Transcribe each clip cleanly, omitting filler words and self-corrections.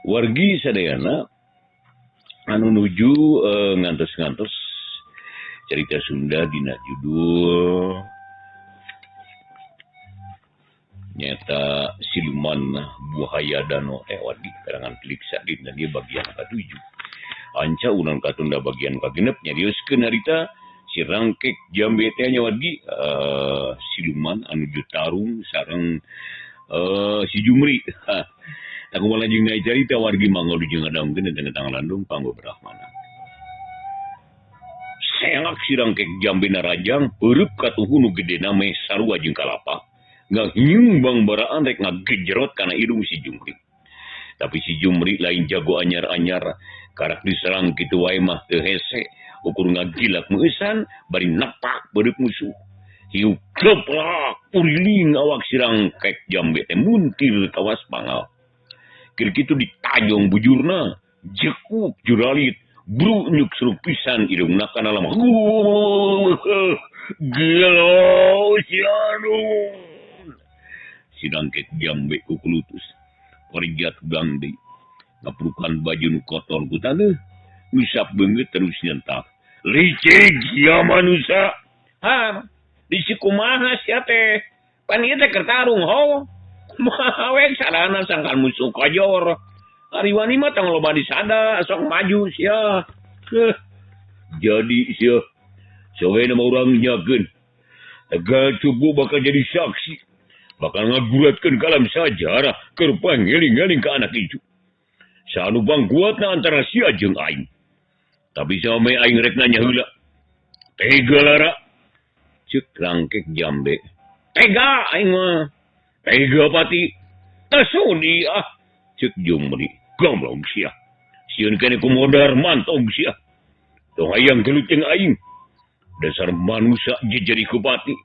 wargi sadayana anu nuju ngantos-ngantos cerita Sunda dina judul nyata siluman buaya dano wargi karangan Telik Sadin dan dia bagian ke-7 anca urang katunda bagian kagenep nyarioskeun harita si rangkek jambe teh nya wargi siluman anu jutarung sareng si Jumri. Aku malah jeung cerita wargi mangga jeung ngadamkeun teh tangan landung panggo Brahmana. Seak si rangkek jambena rajang heurup ka tuhu nu gedena me sarua jeung kalapa. Nyumbang baraan rek ngagejrot kana hidung si Jumri. Tapi si Jumri lain jago anyar-anyar karak diserang kitu wae mah teu hese ukur ngagilak meusan bari napak beureup musuh. Hiu keplak uriling awak si rangkek jambe teh muntir kawas pangal. Kira kitu ditajong bujurna, jekuk juralit, brunyuk seruk pisan hidungna kana lama. Gelau sianun. Si rangkek jambe kukulutus. Parijat gangde. Ngaprukan baju nu kotor ku taneuh. Nusap beungeut terus nyentak. Licik ya manusia. Ha, disi kumaha sia teh? Pan ieu teh keur tarung ho. Mawek sarana sangkan musuh kajor. Ari wani mah tang loba disada sok maju sia. Jadi sia saweuna mah urang nyageun. Tega cubu bakal jadi saksi. Bakal ngaguratkeun kalam sajarah keur pangeling-eling ka anak ijo. Sanu bangkuatna antara sia jeung aing. Tapi same aing rek nanya heula. Tega lara. Ceuk rangkek jambe. Tega aing mah. Tega pati. Tasudi Ceuk Jumri. Gomblong sia. Sieun kene kumodar mantong sia. Tong hayang gelut jeung aing. Dasar manusia jejeri ku pati.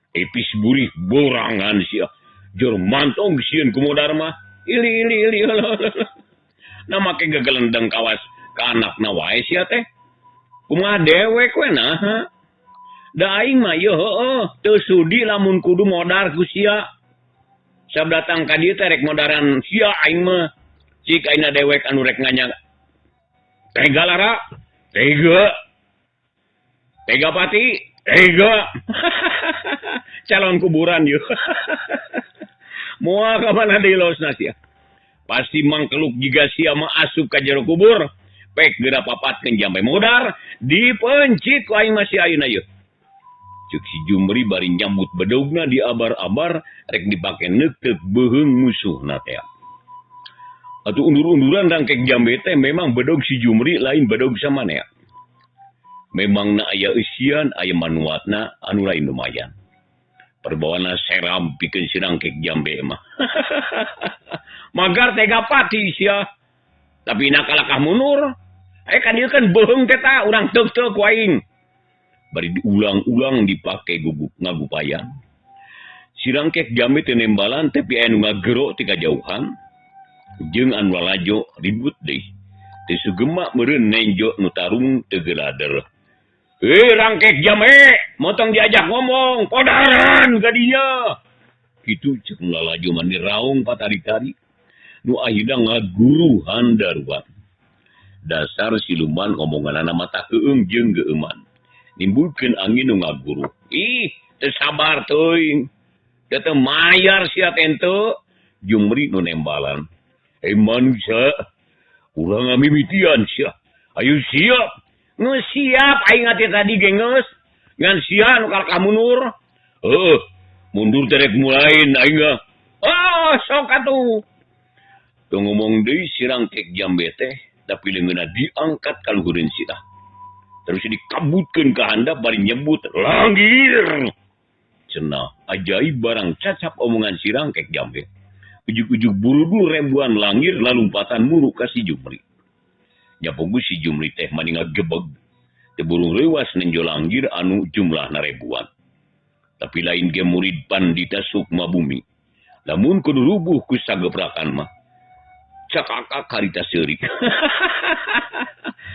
Epis burih borangan sia. Jor mantong sieun kumodar mah. Ili. Na make gagalendang kawas ka anakna wae sia teh. Kumaha dewek we nah. Da aing mah ye heueuh teu sudi lamun kudu modar ku sia. Sabda datang ka dieu teh rek modaran sia aing mah. Cik aina dewek anu rek nganya. Tega lara. Tega pati. Tega. Calon kuburan yeuh. Moal ka mana deui losna sia. Pasti mangkeluk jiga sia mah asup ka jero kubur. Pek geura papatkeun jambe modar. Dipencit ku aing masih ayeuna yeuh. Ceuk si Jumri bari nyambut bedogna di abar-abar rek dipake neuteuk beuheung musuhna teh. Atuh undur-unduran rangkek jambe teh memang bedog si Jumri lain bedog samanea. Memangna aya eusian aya manuatna anu lain lumayan. Perbawana seram pikeun si rangkek jambe mah. Magar tega pati sia. Tapi nakalakah munur. Kan ieu kan beuheung teh ta urang teuk-teuk ku aing. Bari diulang-ulang dipake guguk ngagupayan. Si rangkek jambe teu nembalan tapi anu ngagero ti kajauhan. Jeung anu lalajo ribut deui. Teu sugema meureun nenjo nu tarung teu gelader. Rangkek jambe, motong diajak ngomong, podaran ka dinya. Kitu ceuk lalajo mani raung patari-tari. Nu akhirna ngaguru handaruan. Dasar siluman ngomonganana mata heueung jeung geuman. Nimbulkeun angin nu ngaguru. Teu sabar teuing. Teu mayar sia teu. Jumri nu nembalan. Manusia, urang ngamimitian sia. Ayo siap. Geus siap aing ati tadi ge geus. Ngan sia nu kalakah mundur. Mundur teh rek mulain aing. Sok atuh. Teu ngomong deui si rangkek jambe teh, tapi leungeunna diangkat ka luhureun sia. Terus dikabutkeun ka handap bari nyebut langgir. Cenah ajaib barang cacap omongan si rangkek jambe. Ujuk-ujuk buru-buru rembuan langir lalumpatan muru ka si Jumri. Nyapogu si Jumri teh mani ngagebeg. Teu burung leuwas nenjo langgir anu jumlahna ribuan. Tapi lain ge murid pandita sukma bumi. Lamun kudu rubuh ku sagebrakan mah. Cakakak harita seurik.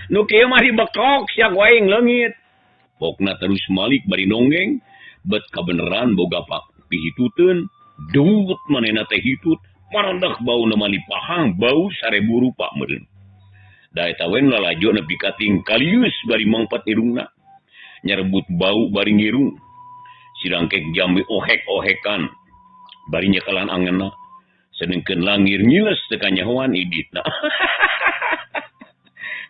Nu kieu mah dibekok sia ku aing leungit. Pokna terus malik bari nonggeng, bet kabeneran boga pak pihituteun, dewut manehna teh hitut, parandak bau namali pahang bau sarebu rupa meureun. Da eta wen lalajo nepi ka ting kalius bari mangpat irungna. Nyarebut bau bari ngirung. Sirangkek jambe ohek-ohekan. Bari nyekalan angeunna. Sedengkeun langir ngiles teu kanyahoan iditna.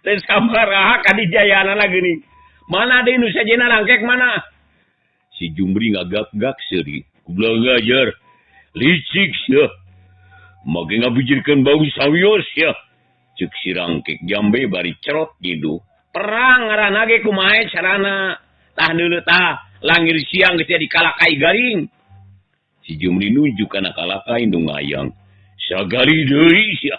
Teu sabaraha kadijayana geuning. Mana deui nu sajena rangkek mana? Si Jumri ngagak-gak seuri. Kubilang ngajar. Licik sia. Make ngabijirkeun bau sawios ya. Cek si rangkek jambe bari cerot gitu. Perang ngaranna ge kumaha carana? Tah deuleu tah langir siang geus jadi kalakai garing. Si Jumri nunjuk kana kalakai nu ngayang. Sagali deui sia.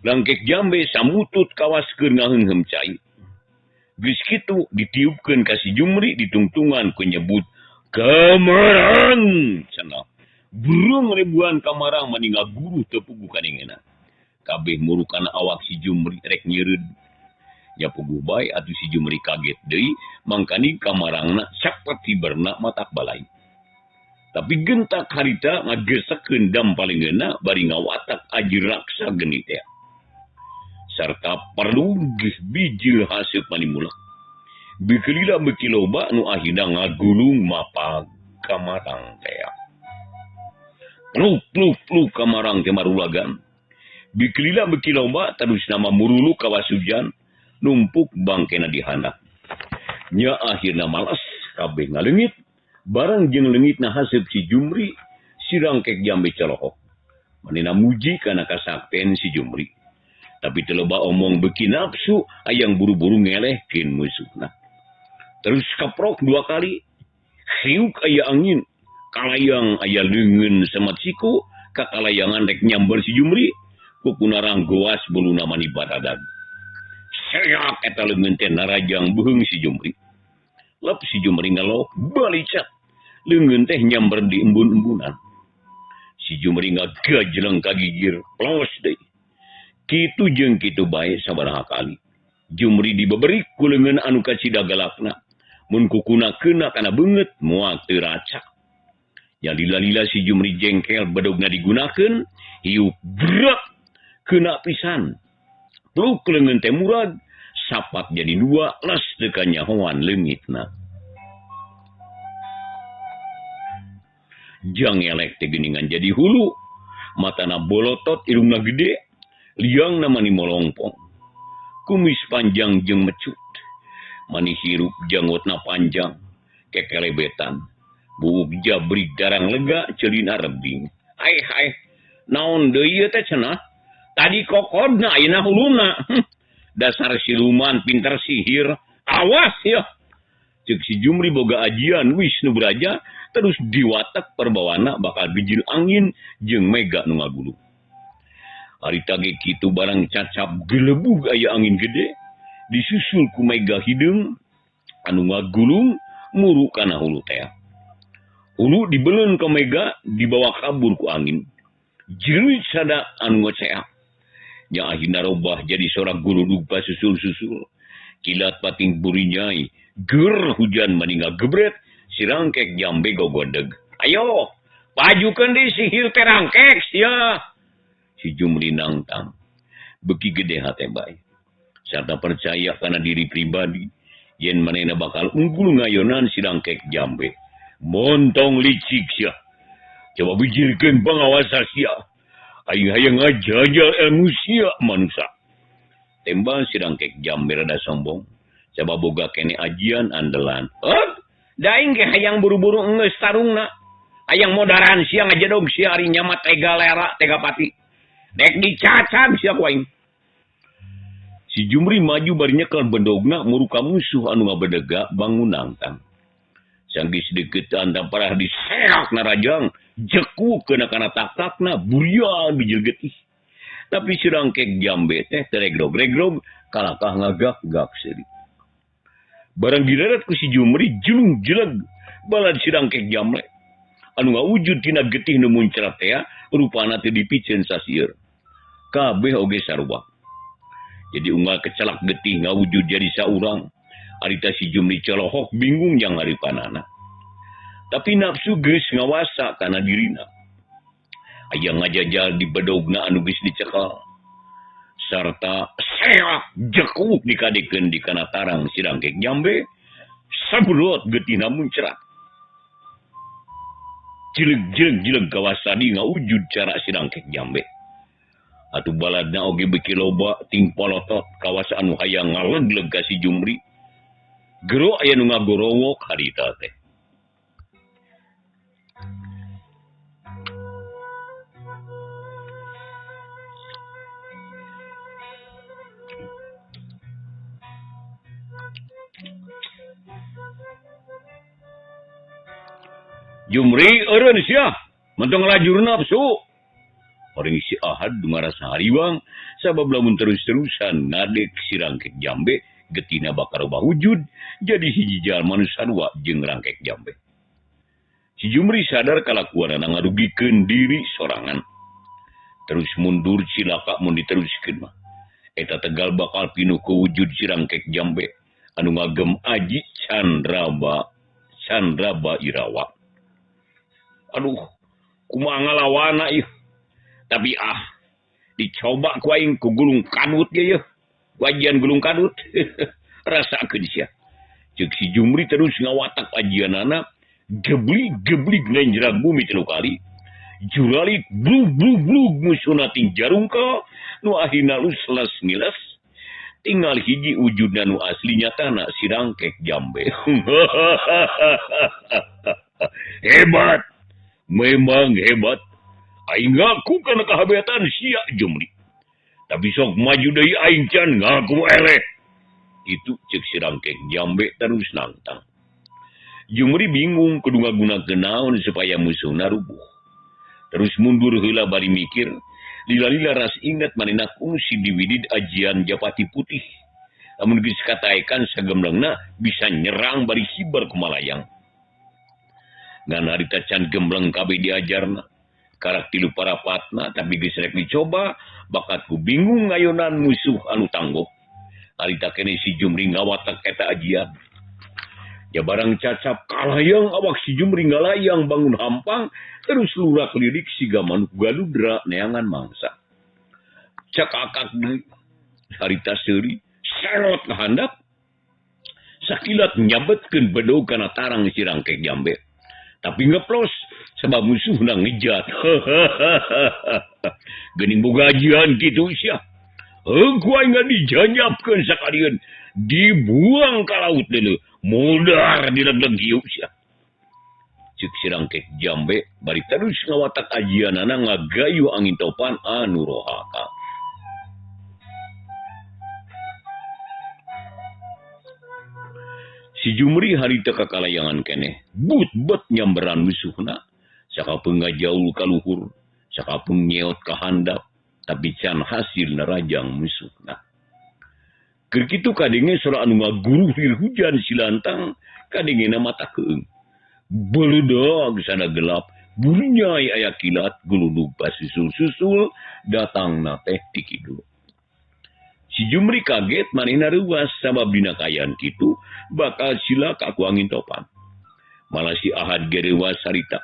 Rangkek jambe samutut kawaskeun ngaheungheum cai. Geus kitu ditiupkeun ka si Jumri ditungtungan ku nyebut kamarang cenah. Burung ribuan kamarang mani ngaguru teu puguh kaningeuna. Kabeh murukana awak si Jumri rek nyeureud. Ya puguh bae atuh si Jumri kaget deui mangkani kamarangna saperti berna matak balai. Tapi gentak harita ngagesekeun dam palingeuna bari ngawatak aji raksa geni teh. Sarta perlu bijil haseup manimulak. Bikelila beki loba nu ahina ngagulung mapag kamarang teh. Pluk kamarang teh marulagan. Bikelila beki loba terus nama murulu kawasujan numpuk bangkena di handap. Nya akhirna malas kabeh ngaleungit. Barang jeung leungitna haseup si Jumri si rangkek jambe celohok. Manehna muji kana kasakten si Jumri. Tapi teu loba omong beki nafsu hayang buru-buru ngelehkeun musuhna. Terus kaprok 2 kali. Hiuk aya angin. Kalayang aya leungeun semat siku. Kakalayangan rek nyamber si Jumri. Kukunarang goas buluna mani baradag. Serak eta leungeun teh narajang beuheung si Jumri. Lep si Jumri ngelok balicak. Leungeun teh nyamber di embun-embunan. Si Jumri ngagajleng kagigir plos deui. Kitu jeung kitu bae sabaraha kali. Jumri dibeberik ku leungeun anu kacida galakna. Mun kukuna keuna kana beungeut moal teu racak. Ya lila-lila si Jumri jengkel bedogna digunakeun, hiup brak keuna pisan. Pluk leungeun teh murag, sapat jadi 2 les teu kanyahoan leungitna. Jang elek teh geuningan jadi hulu, matana bolotot irungna gede, liangna mani molongpong. Kumis panjang jeung mecut. Mani hirup janggotna panjang, kekelebetan. Buuk jabrik darang lega ceulina rebing. Hai, naon deui teh cenah? Tadi kokodna ayeuna huluna. Dasar siluman pinter sihir. Awas ya. Cek si Jumri boga ajian Wisnu Braja terus diwatak perbawana bakal bijil angin jeung mega nu ngagulung. Harita ge kitu barang cacap gelebug aya angin gede disusul ku mega hideung anu ngagulung muru kana hulu teh. Hulu dibeleun ka mega dibawa kabur ku angin. Jerit sada anu ngoceak. Nya akhirna robah jadi sorak guludug pasusul-susul. Kilat pating burinyai, ger hujan mani ngagebret, si rangkek jambe gogodeg. Ayo, pajukeun deui sihir teh rangkek sia. Si Jumri nangtang. Beki gede hate bae. Sarta percaya kana diri pribadi, yen manehna bakal unggul ngayonan si rangkek jambe. Montong licik sia. Coba bijirkeun pangawasa sia. Aing hayang ngajajal ilmu sia manusia. Tembang si rangkek jambe rada sombong. Coba boga kene ajian andelan. Daing ge hayang buru-buru enggeus tarungna. Hayang modaran sia ngajedog sia ari nyamat tega lera tega pati. Dek dicacan sia ku aing. Si Jumri maju bari nyekel bedogna muruka musuh anu ngabedega bangun nangtang. Sanggis deukeutan tamparah diserak narajang. Jeku kena kana taktakna buria bijil getih. Tapi si rangkek jambe teh teregrog-regrog kalakah ngagak-gak seuri. Barang direret ku si Jumri julung jeleg balad si rangkek jambe. Anu ngawujud tina getih nu muncrat teh rupana teu dipikeun sasieun. Kabeh oge sarua. Jadi unggal kecelak getih ngawujud jadi saurang. Arita si Jumri celohok bingung yang haripanana. Tapi nafsu geus ngawasa kana dirina. aya ngajajal di bedogna anu geus dicekal sarta serak jekuk dikadekeun di kana tarang si Rangkek Jambe saburot geutina muncrat jileg kawasadi ngaujud cara si Rangkek Jambe atuh baladna oge beki loba ting polotot kawas anu hayang ngalegleg ka si Jumri gero aya nu ngagorowok harita teh Jumri eureun sia mentong lajur nafsu orang si Ahad ngarasa hariwang sabab lamun terus-terusan ngadek si Rangkek Jambe getina bakal robah wujud jadi hiji jalma nu sarua jeung Rangkek Jambe. Si Jumri sadar kalakuanna ngarugikeun diri sorangan. Terus mundur cilaka mun diteruskeun mah. Eta tegal bakal pinuh ke wujud si Rangkek Jambe anu ngagem aji Candraba Irawa. Aduh, kumaha ngalawana ieu. Tapi dicoba ku aing ku gulung kadut ge yeuh. Wajian gulung kadut. Rasakeun sia. Ceuk si Jumri terus ngawatak ajianana geblig nenjrak bumi 3 kali. Juralik blug musuna ting jarungka nu ahina luslas milas. Tinggal hiji wujudna nu asli nyatana si Rangkek Jambe. Hebat. Memang hebat. Aing ngaku kana kahabeatan sia Jumri. Tapi sok maju deui aing can ngaku eleh. Itu ceuk si Rangkek Jambe terus nantang. Jumri bingung kudu ngagunakeun naon supaya musuhna rubuh. Terus mundur heula bari mikir, lila-lila ras ingat manehna kungsi di widid ajian Japati Putih. Amun geus kataekan sagemblengna bisa nyerang bari hibar ku Malayang. Ngan harita can gembleng kabeh diajarna. Karak tilu parapatna tapi geus rek dicoba bakat ku bingung ngayonan musuh anu tangguh. Harita kene si Jumri ngawatak eta ajian. Ya barang cacap kalayang awak si Jumri ngalayang bangun hampang terus lurak lirik siga manuk galudra neangan mangsa. Cakakak deui harita seuri serot ka handap sakilat nyabetkeun bedog kana tarang si Rangkek Jambe. Tapi ngeplos sebab musuh nang ngejat. Geuning boga ajian kitu sia. Heuku aing dijanjapkeun sakalian dibuang ka laut deuleu. Muldar dilegleg hiup sia. Ceuk si Rangkek Jambe bari terus ngawatak ajianana ngagayu angin topan anu rohaka. Si Jumri harita kakalayangan keneh, but nyamberan musuhna, sakapeung ngajaul ka luhur, sakapeung nyeot ka handap, tapi can hasil narajang musuhna. Keur kitu kadenge sora anu ngaguruh lir hujan silantang, kadengena mata keung. Beuleudog sana gelap, bulunyai aya kilat, guludug pasusul-susul, datangna teh ti kidul. Si Jumri kaget manehna reuas sabab dina kayan kitu bakal silaka ku angin topan. Malah si Ahad ge reuas harita.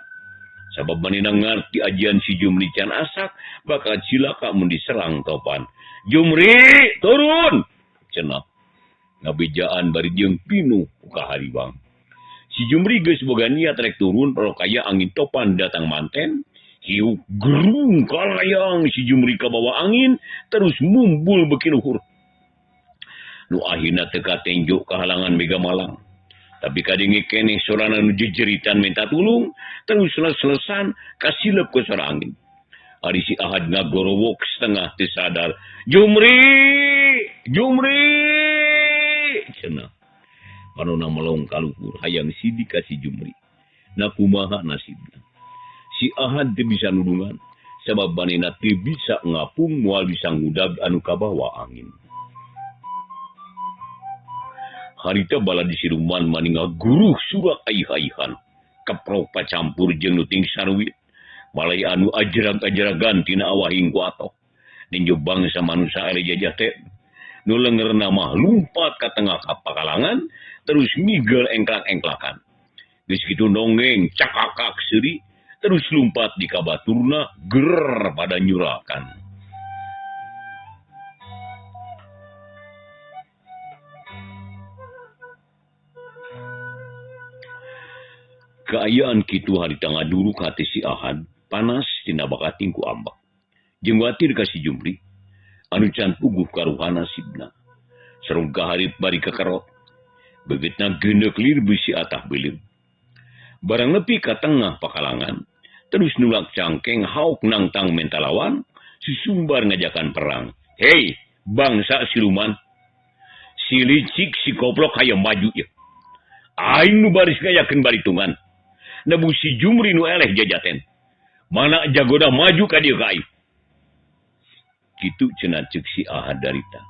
Sabab manehna ngarti ajian si Jumri can asak bakal silaka mun diserang topan. Jumri, turun! Cenah. Ngabejaan bari jeung pinuh ku kahariwang. Si Jumri geus boga niat rek turun parokaya angin topan datang manten. Hiu gerung kalayang si Jumri ka bawah angin terus mumbul beki luhur. Nu ahina teka tenjo kahalangan mega malang. Tapi kadenge keneh sorana nu jejeritan minta tulung terus selesan kasilep ke sora angin. Ari si Ahad ngagorowok setengah teu sadar. Jumri! Cenah. Panonna melong ka luhur hayang sidik ka si Jumri. Na kumaha nasibna. Si Ahad teu bisa nulungan sabab manehna teu bisa ngapung moal bisa ngudag anu ka bawah angin. Harita bala di siluman maning ngaguruh surak aih-aihan keprok pacampur jeung nuting sarwit malai anu ajrag-ajragan tina awahing ku atok ninjo bangsa manusia ele jajah teh nu leungeurna mah lumpat ka tengah kapakalangan terus migel engklak-engklakan geus kitu nongeng cakakak seuri terus lumpat di kabaturna ger pada nyurakan. Keayaan kitu hari tengah dulu hati si Ahad panas tina bakating ku ambak. Jeung watir ka si Jumri anu can puguh karuhana sibna. Sareng kaharip bari kakarot. Begetna geundeuh lir beusi atah beuleum. Barang nepi ka tengah pakalangan, terus nulak cangkeng hauk nangtang mentalawan, susumbar ngajakan perang. Hei, bangsa siluman. Si licik si koplok hayang maju ya. Aing nu baris ngayakeun baritungan. Nabu si Jumri nu eleh jajaten. Mana jagoda maju ka dieu ka aing. Kitu cenah ceuk si Ahad darita.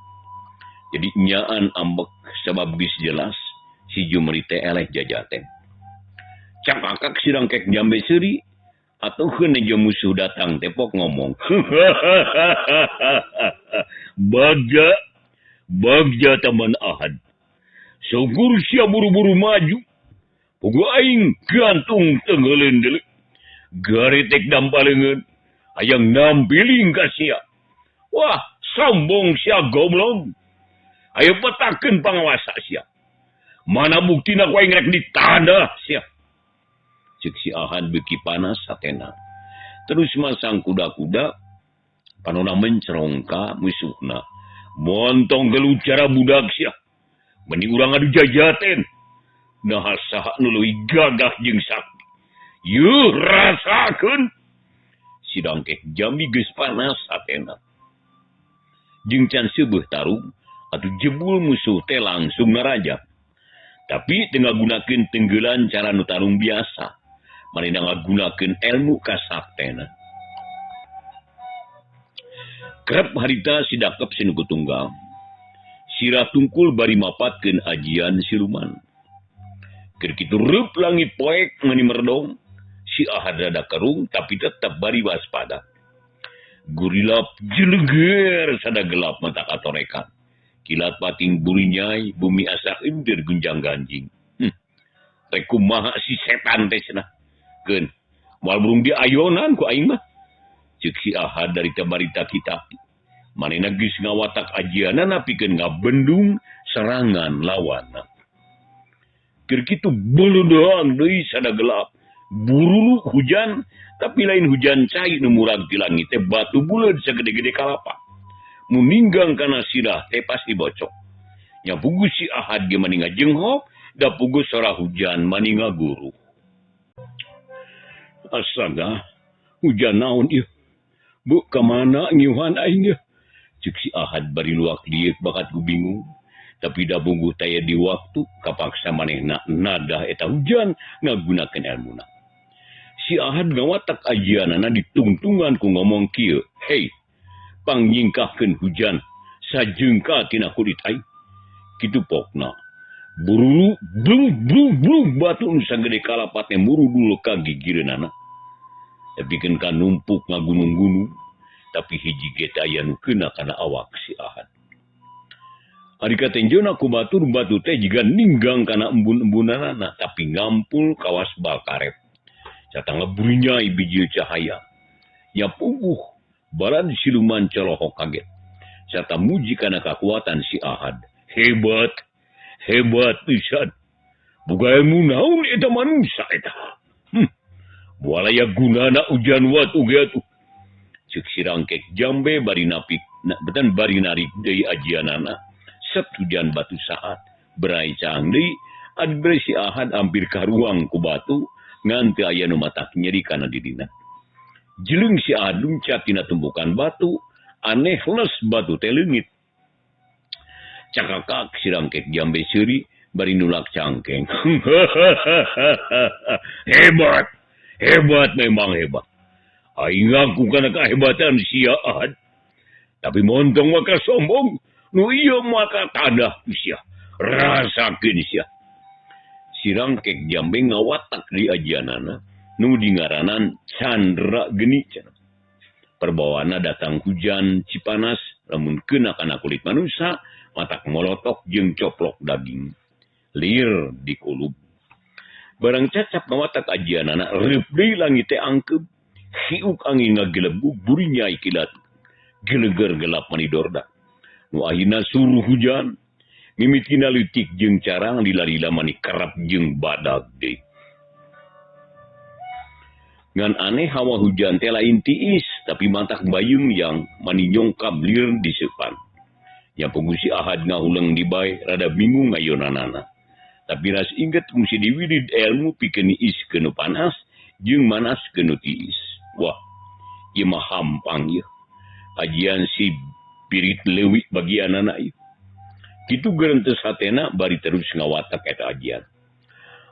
Jadi nyaan ambek sabab geus jelas si Jumri teh eleh jajaten. Cakakak sirang kek jambe seuri atau heun musuh datang tepok ngomong. Bagja teman Ahad. Syukur sia buru-buru maju. Pugu aing gantung tengeuleun deuleu. Garetek dampalengeun. Hayang nampiling ka sia. Wah, sombong sia goblok. Ayo petakeun pangawasa sia. Mana buktina ku aing rek ditanda sia. Cek si Ahad beuki panas satena. Terus masang kuda-kuda panona mencerong ka musuhna. Montong gelucara budak sia. Mending urang adu jajaten. Nah saha nu leuwih gagah jeung sakti. Yuh rasakeun. Sidang kek jambi geus panas satena. Jeung can seubeuh tarung atuh jebul musuh teh langsung naraja. Tapi teu ngagunakeun tenggeulan cara nu tarung biasa. Manehna ngagunakeun ilmu kasaktena. Kerep harita sidakep sinuku tunggal. Sirah tungkul bari mapatkeun ajian siluman. Keur kitu reup langit poek meuni merdong. Si Ahad rada kerung tapi tetap bari waspada. Gurilap jeleger sada gelap mata katorekan. Kilat pating burinyai bumi asak indir gunjang ganjing. Rek kumaha si setan teh cenah. Keun moal burung di ayonan ku aing mah. Ceuk si Ahad dari barita kita. Manehna geus ngawatak ajianana pikeun ngabendung serangan lawanna. Keur kitu beuleudang deui sada gelap. Burulu hujan, tapi lain hujan cai nu murag di langit teh batu buleud sagede-gede kalapa. Muninggang kana sirah teh pasti bocok. Nya puguh si Ahad ge mani ngajenghok, da puguh sora hujan mani ngaguru. Astaga, hujan naon ieu? Bu, kamana ngiuhan aing ieu? Ceuk si Ahad bari luak liuk bakat ku bingung. Tapi da bungguh taya di waktu, kapaksa manehna nada eta hujan ngagunakeun ilmuna. Si Ahad ngawatak ajianana ditungtungan ku ngomong kieu. Hei, pangyingkahkeun hujan, sajengka tina kulit aing. Kitu pokna. Burulu, blung, batu nu sagede kalapat teh murudul ka gigireunana. Epikeun ka numpuk ngagunung-gunung, tapi hiji ge teh aya nu keuna kana awak si Ahad. Ari katenjeuna ku batu teh jiga ninggang kana embun-embunanana, tapi ngampul kawas bal karet. Cata ngaburinyai biji cahaya. Ya puguh, baran siluman celohok kaget. Cata muji kana kakuatan si Ahad. Hebat pisan. Boga ilmu naon eta manusia eta. Bualaya gunana ujan watu ge atuh. Ceuk sirang kek jambe bari napik, bari narik deui ajianana. Set hujan batu saat berai cang deui adbre si Ahad hampir karuang ku batu ngan teu aya nu matak nyeri kana didina. Jeleung si Ahad luncat tina tumbukan batu, aneh les batu teh leungit. Cakakak sirang kek jambe seuri bari nulak cangkeng. Hebat memang hebat. Aing ngaku kana kahebatan si Ahad. Tapi montong maka sombong. Nu iya maka tadah sia. Rasakeun sia. Sirang kek jambe ngawatak di ajianana. Nu dingaranan Candra Geni cenah. Perbawana datang hujan cipanas. Lamun keuna kana kulit manusia. Matak molotok jeung coplok daging. Lir di kulub. Barang cacap ngawatak ajian anak rep deui langit teh angkeb. Hiuk angin ngagelebu burinya ikilat. Geleger gelap manidorda. Nu ayeuna suruh hujan. Mimitina leutik jeung carang lila-lila mani kerap jeung badag deui. Ngan aneh hawa hujan teh lain tiis, tapi mantak bayung yang mani nyongkap lir di sepan. Yang pengusi ahad ngahuleng di bae, rada bingung ngayonanana. Tapi ras inget mesti diwidid ilmu pikeun iis kenu panas, jeung manas kenu tiis. Wah, ieu mah hampang ieu. Ajian si pirit leuwih bagian anak ieu. Kitu geureunteu satena bari terus ngawatak eta ajian.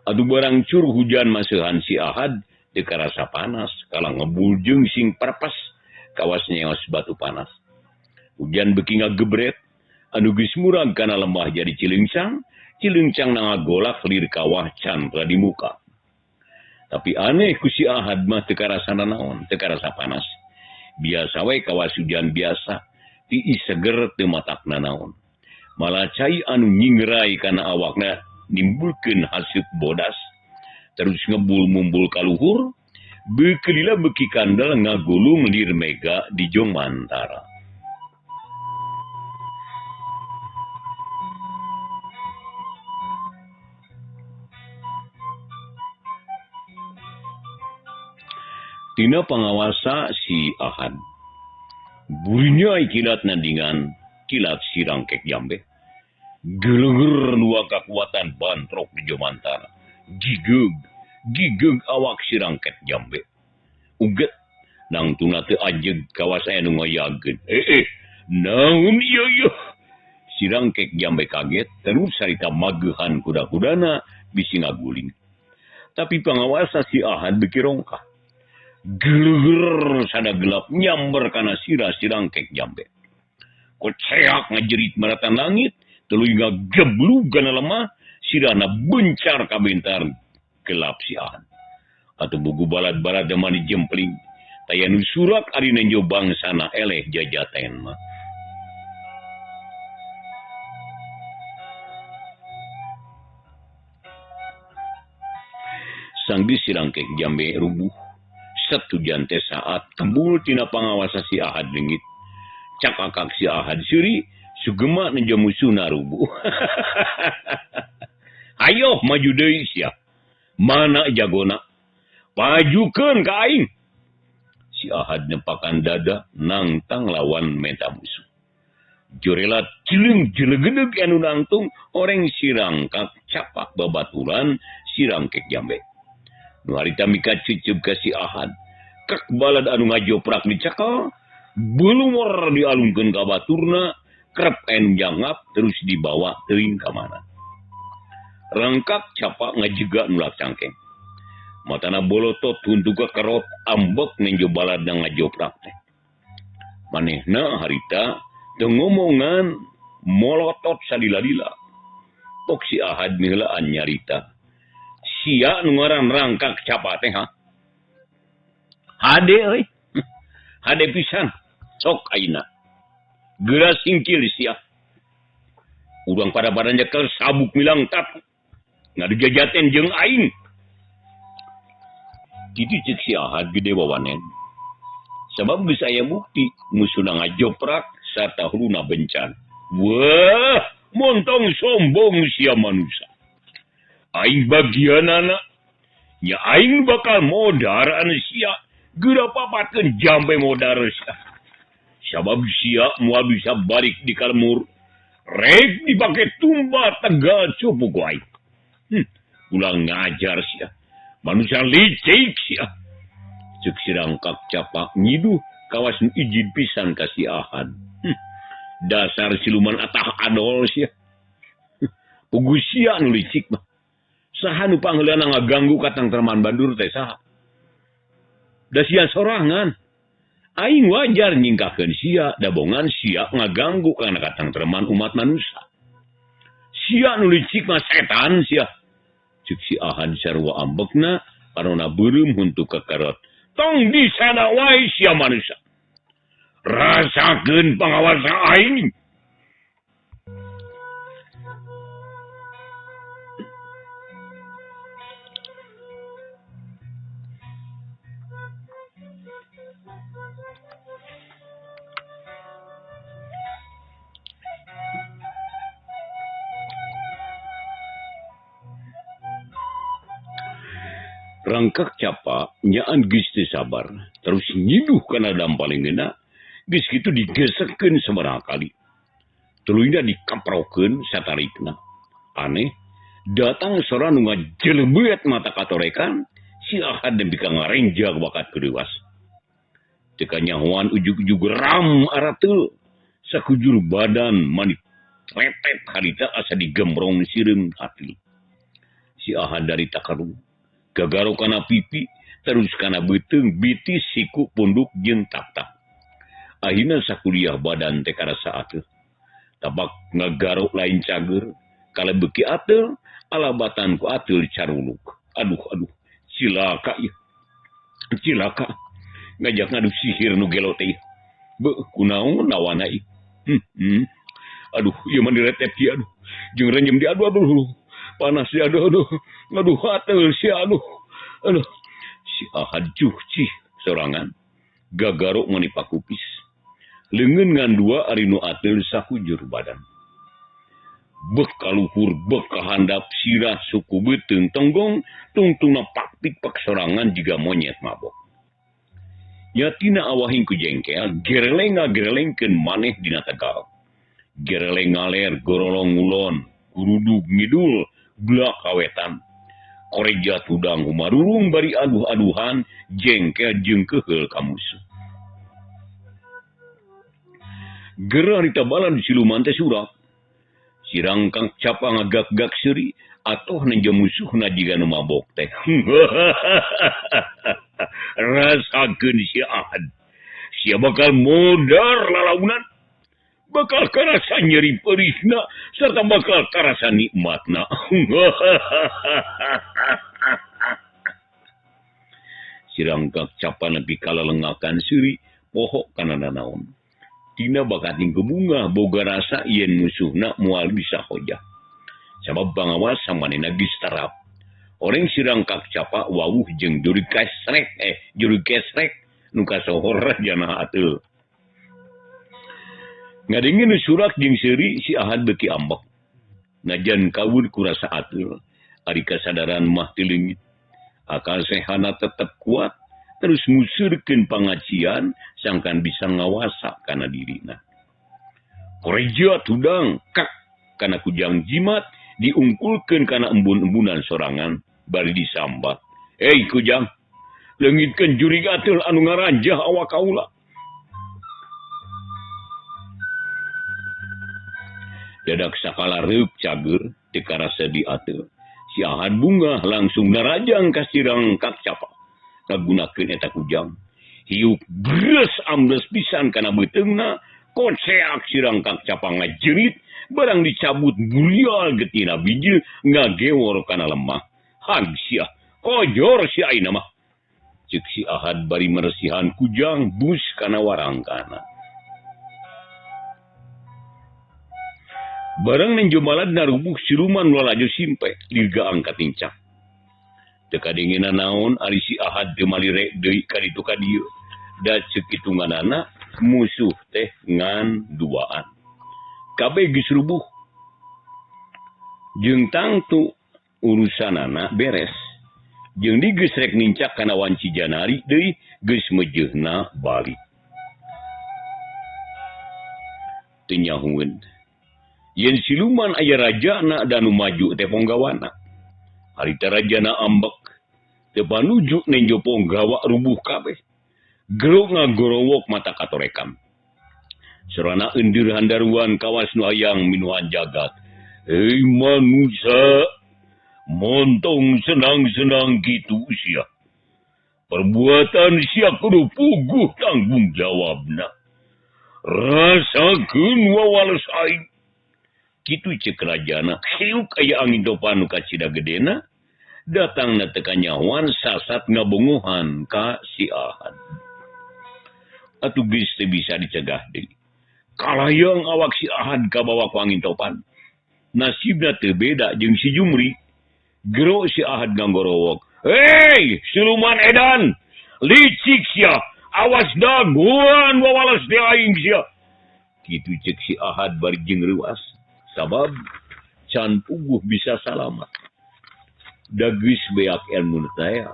Atuh barang curug hujan maseuhan si ahad, teu karasa panas, kala ngebul jeung sing parpas, kawas nyeos batu panas. Hujan beuki ngagebret, anu geus murag kana lembah jadi cileungsang ngagolak lir kawah can di muka. Tapi aneh ku si ahad mah teu karasa nanaon, teu karasa panas. Biasa we kawas hujan biasa, tiis seger teu matak nanaon. Malah cai anu nyingrai kana awakna nimbulkeun haseup bodas. Terus ngebul mumbul kaluhur, bekelila beki kandal ngagulung lir mega di jong mantara. Tina pangawasa si ahad. Burinya ikilat nandingan kilat sirang kek jambe. Geleger dua kekuatan bantrok di jong mantara. Gigeg awak sirangket jambe. Uget nang tuna teu ajeg kawas aya nu ngoyageun. Naon ieu? Sirangkek jambe kaget terus sarita mageuhan kuda-kudana bisi ngaguling. Tapi pangawasa si ahad beki rongkah. Geleger sada gelap nyamber kana sirangkek jambe. Koceak ngajerit maratan langit, tuluy ngageblug kana lemah, sirana bencar kabentar gelap si ahad. Atuh bugu balad-balad mani jempling. Tayanu surak ari nenjo bangsana eleh jajaten mah. Sangdi sirangkek jambe rubuh. Satujan teh saat kembul tina pangawasa si ahad leungit. Cakakak si ahad seuri sugema nenjo musuna rubuh. Ayo maju deui sia. Mana jagona? Pajukeun ka aing. Si ahad nempakan dada nangtang lawan menta musuh. Jorelat cileung jelegedeg anu nangtung oreng sirangkak capak babaturan sirangkek jambe. Nu harita mika ciceup ka si ahad. Kek balad anu ngajoprak dicakal, beulumor dialungkeun ka baturna, krep anu jangap terus dibawa teuing ka mana. Rangkak capak ngajega nulak cangkeng. Matana bolotot untuk ke kerot ambek nenjo balad na ngajoprak teh. Manehna harita teu ngomongan molotot sadila-dila. Pok si ahad miheulaan nyarita. Sia nu ngaran rangkak capak teh ha. Hade euy. Hade pisan. Sok ayeuna. Geura singkil sia. Urang pada badan jekel sabuk milang tat. Ngadejajaten jeung aing. Kitu ceuk si ahad gede wawanen. Sabab geus aya bukti musuna ngajoprak sarta huluna bencan. Wah, montong sombong sia manusia. Aing bagianana nya aing bakal modar anu sia geura papatkeun jambe modar sia. Sabab sia moal bisa balik di kalmur. Rek dipake tumba tegal cupu ku aing. Ulang ngajar sia. Manusia licik sia. Cek sirangkak capak nyiduh kawas nu ijin pisan ka si ahad. Dasar siluman atah adol sia. Pugu sia nu licik mah. Saha nu pangheuleuna ngaganggu ka tangtreman bandur teh saha? Da sia sorangan. Aing wajar nyingkahkeun sia, dabongan sia ngaganggu kana katangtreman umat manusia. Sia nu licik mah setan sia. Cuk si ahad sarua ambekna panonna beureum huntu ka kerot. Tong di sana wae sia manusia. Rasakeun pangawasa aing. Rangkak capa nyaan geus teu sabar terus nyiduh kana dampalingeuna geus kitu digesekkeun sabaraha kali tuluyna dikaprokeun satarikna aneh datang sora nu ngajelbeut mata katorekan si Ahad nepi ka ngarenjak bakat kedeuas teu kanyahoan ujug-ujug ram arateul sakujur badan manit repet harita asa digembrong sireum hati si Ahad dari takarung gagaro kana pipi terus kana beuteung bitis siku punduk jeung tak-tak akhirna sakuliah badan teh karasa ateuh tabak ngagaro lain cager kala beuki ateuh alabatan ku ateuh caruluk aduh cilaka ieu cilaka ngajak ngadu sihir nu gelo teh beuh kunaon lawana ieu aduh ieu mah diretep ieu aduh jeung renjem di aduh panas ya aduh ateuh si aduh si Ahad cuci sorangan gagaro mani pakupis leungeun ngan dua ari nu ateuh sakujur badan bek kaluhur bek kahandap sirah suku beuteung tonggong tungtungna paktik-pak sorangan jiga monyet mabok yatina awahing ku jengkel gereleng-gerelengkeun maneh dina tegal gereleng ngaler gorolong ngulon kurudug ngidul blak kawetan koreja tudang umarurung bari aduh-aduhan jengkel jeung keheul ka musuh gerah ditabalan di siluman teh surak si Rangkak capa ngagak-gak seuri atoh nenja musuhna jiga nu mabok teh rasakeun si Ahad sia bakal modar lalaunan bakal karasa nyeri perihna serta bakal karasa nikmatna si Rangkak capa nepi kalelengakan seuri pohok kana nanaon tina bakating bunga boga rasa yen musuhna moal bisa hojah sabab bangawas samanehna geus tarap oreng si Rangkak capa wawuh jeung juru kesrek nu kasohor rajana ateuh ngadengin surak jeung seuri si Ahad beuki ambek najan kawul ku rasa ateuh ari kasadaran mah teu leungit akal sehana tetep kuat terus ngusurkeun pangacian sangkan bisa ngawasa kana dirina koreja tudang kak kana kujang jimat diungkulkeun kana embun-embunan sorangan bari disambat kujang leungitkeun jurig ateuh anu ngaranjah awak kaula dadak sakala reuk cager teu karasa di ateuh si Ahad bunga langsung narajang ka si Rangkak capa kagunakeun eta kujang hiup beres ambles pisan kana beuteungna koceak si Rangkak capa ngajerit barang dicabut burial getina bijil ngagewor kana lemah hang sia kojor si aina mah ceuk si Ahad bari meresihan kujang bus kana warangkana barang nenjomalad narubuh siluman lalajo simpe liga angkat incak teu kadengeuna naon ari si Ahad teu malirek deui ka ditu ka dieu da ceuk hitunganana musuh teh ngan duaan kabeh geus rubuh jeung tangtu urusanana beres jeung digeus rek nincak kana wanci janari deui geus meujeuna balik teu nyahoeun yen siluman aya rajana danu maju teh ponggawana harita rajana ambek teu panuju nenjo ponggawa rubuh kabeh gero ngagorowok mata katorekan serana endir handaruan kawas nu hayang minuhan jagat hei manusia montong senang-senang gitu sia perbuatan sia kudu puguh tanggung jawabna rasakeun wawales aing kitu ceuk rajana hiuk aya angin topan nu kacida gedena datangna teu kanyahoan sasat ngabongohan ka si Ahad atuh geus teu bisa dicegah deui kalayang awak si Ahad kabawa ku angin topan nasibna teu beda jeung si Jumri gero si Ahad nganggorowok hei siluman edan licik sia awas daguan wawales di aing sia kitu ceuk si Ahad bari jeung reuas sabab can puguh bisa salamat Dagus beak ilmu taya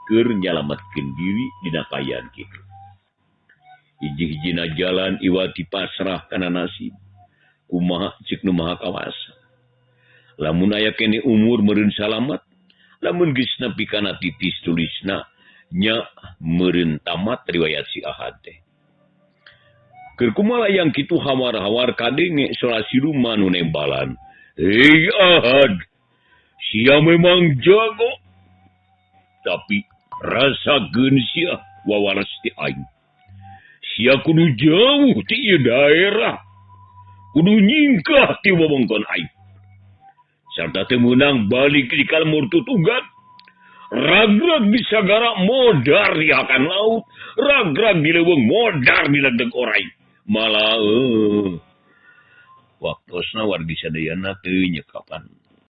keur nyalamatkeun diri dina kaayaan kitu. Hiji-hijina jalan iwati pasrah kana nasib. Kumaha cek nu maha kawasa. Lamun aya kene umur meureun salamet, lamun geus nepi kana titis tulisna nya meureun tamat riwayat si Ahad teh. Keur kumaha yang kitu hawar-hawar kadenge Solasiru manu nembalan. Hei Ahad, sia memang jago. Tapi rasakeun sia wawaras ti aing. Sia kudu jauh ti ieu daerah. Kudu nyingkah ti wewengkon aing. Sarta teu meunang balik di kalmur tutugan. Ragrag di sagara modar di hakan laut. Ragrag di leuweung modar di ledeg orai. Malah waktosna wargi sadayana teu nyekapan